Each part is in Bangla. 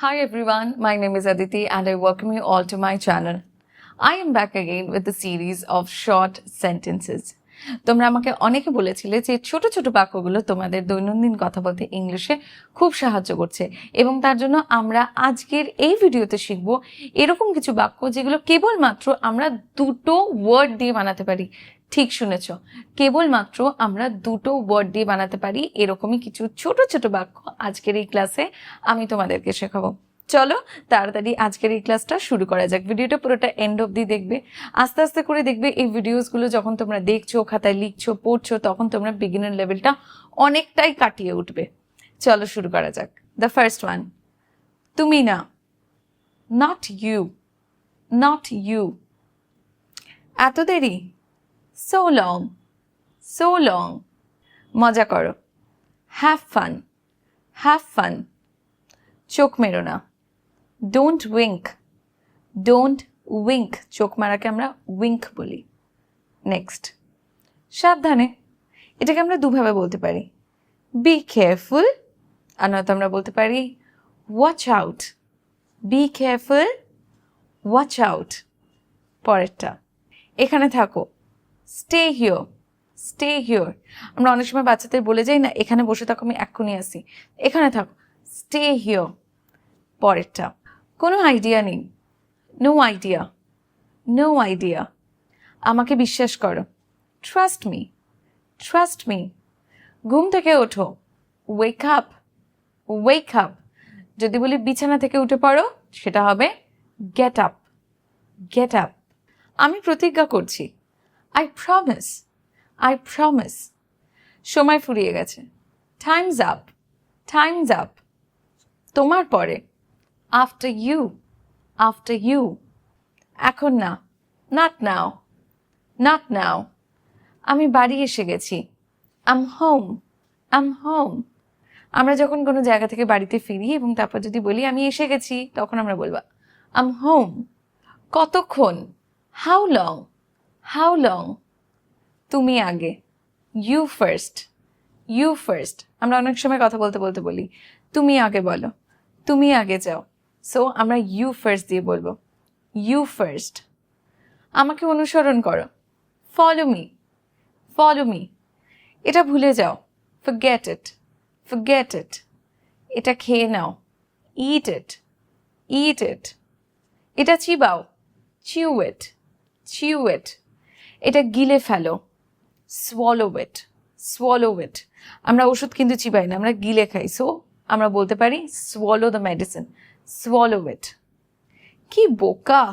Hi everyone, my name is Aditi and I welcome you all to my channel. I am back again with the series of short sentences. তোমরা আমাকে অনেকে বলেছিলে যে ছোট ছোট বাক্যগুলো তোমাদের দৈনন্দিন কথা বলতে ইংলিশে খুব সাহায্য করছে এবং তার জন্য আমরা আজকের এই ভিডিওতে শিখব এরকম কিছু বাক্য যেগুলো কেবলমাত্র আমরা দুটো ওয়ার্ড দিয়ে বানাতে পারি। ঠিক শুনেছ, কেবলমাত্র আমরা দুটো ওয়ার্ড দিয়ে বানাতে পারি এরকমই কিছু ছোট ছোট বাক্য আজকের এই ক্লাসে আমি তোমাদেরকে শেখাবো। চলো তাড়াতাড়ি আজকের এই ক্লাসটা শুরু করা যাক। ভিডিওটা পুরোটা এন্ড অবধি দেখবে, আস্তে আস্তে করে দেখবে এই ভিডিওসগুলো যখন তোমরা দেখছো, খাতায় লিখছো, পড়ছো, তখন তোমরা বিগিনার লেভেলটা অনেকটাই কাটিয়ে উঠবে। চলো শুরু করা যাক। দ্য ফার্স্ট ওয়ান, তুমি না, নট ইউ, নট ইউ। এত দেরি, so long, so long. মজা করো, have fun, have fun. চোখ মেরো না, don't wink, don't wink. চোখ মারাকে আমরা wink বলি। নেক্সট, সাবধানে। এটাকে আমরা দুভাবে বলতে পারি, be careful, আর নয়তো আমরা বলতে পারি watch out, be careful, watch out. পরেরটা, এখানে থাকো, stay here, stay here. আমরা অনেক সময় বাচ্চাদের বলে যাই না, এখানে বসে থাকো, আমি এক্ষুনি আসি, এখানে থাকো, stay here. পরেরটা, কোনো আইডিয়া নেই, no idea, no idea. আমাকে বিশ্বাস করো, trust me, trust me. ঘুম থেকে ওঠো, wake up, wake up. যদি বলি বিছানা থেকে উঠে পড়ো, সেটা হবে get up, get up. আমি প্রতিজ্ঞা করছি, I promise, I promise. সময় ফুরিয়ে গেছে, time's up, time's up. তোমার পরে, after you, after you. এখন না, not now, not now. আমি বাড়ি এসে গেছি, I'm home, I'm home. আমরা যখন কোনো জায়গা থেকে বাড়িতে ফিরি এবং তারপর যদি বলি আমি এসে গেছি, তখন আমরা বলবো I'm home. কতক্ষণ, how long, how long. তুমি আগে, you first, you first. আমরা অনেক সময় কথা বলতে বলতে বলি তুমি আগে বলো, তুমি আগে যাও, সো আমরা you first দিয়ে বলবো, you first. আমাকে অনুসরণ করো, follow me, follow me. এটা ভুলে যাও, forget it, forget it. এটা খেয়ে নাও, eat it, eat it. এটা চিবাও, chew it, chew it. এটা গিলে ফেলো, swallow it, swallow it. আমরা ওষুধ কিন্তু চিবাই না, আমরা গিলে খাই, সো আমরা বলতে পারি swallow the medicine, swallow it. কি বোকা,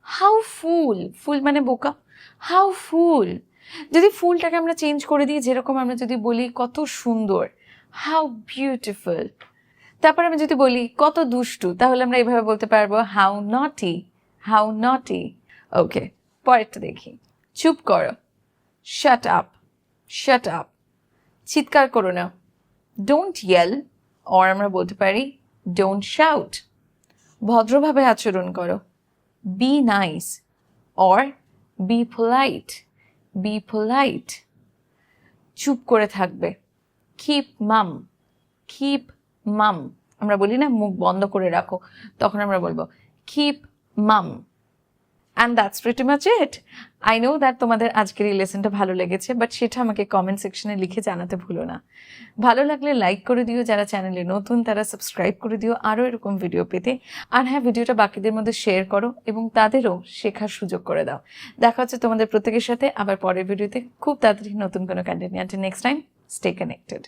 how fool, fool মানে বোকা, how fool. যদি ফুলটাকে আমরা চেঞ্জ করে দিই, যেরকম আমরা যদি বলি কত সুন্দর, how beautiful. তারপর আমি যদি বলি কত দুষ্টু, তাহলে আমরা এইভাবে বলতে পারবো how naughty, how naughty. ওকে, পরেরটা দেখি, চুপ করো, shut up, shut up. চিৎকার করো না, don't yell, or আমরা বলতে পারি don't shout. ভদ্রভাবে আচরণ করো, be nice, or be polite, be polite. চুপ করে থাকবে, keep mum, keep mum. আমরা বলি না মুখ বন্ধ করে রাখো, তখন আমরা বলবো keep mum. And that's pretty much it. I know that তোমাদের আজকের এই লেসনটা ভালো লেগেছে, বাট সেটা আমাকে কমেন্ট সেকশনে লিখে জানাতে ভুলো না। ভালো লাগলে লাইক করে দিও, যারা চ্যানেলে নতুন তারা সাবস্ক্রাইব করে দিও আরও এরকম ভিডিও পেতে। আর হ্যাঁ, ভিডিওটা বাকিদের মধ্যে শেয়ার করো এবং তাদেরও শেখার সুযোগ করে দাও। দেখা হচ্ছে তোমাদের প্রত্যেকের সাথে আবার পরের ভিডিওতে খুব তাড়াতাড়ি নতুন কোনো কন্টেন্ট নিয়ে। Next time, stay connected.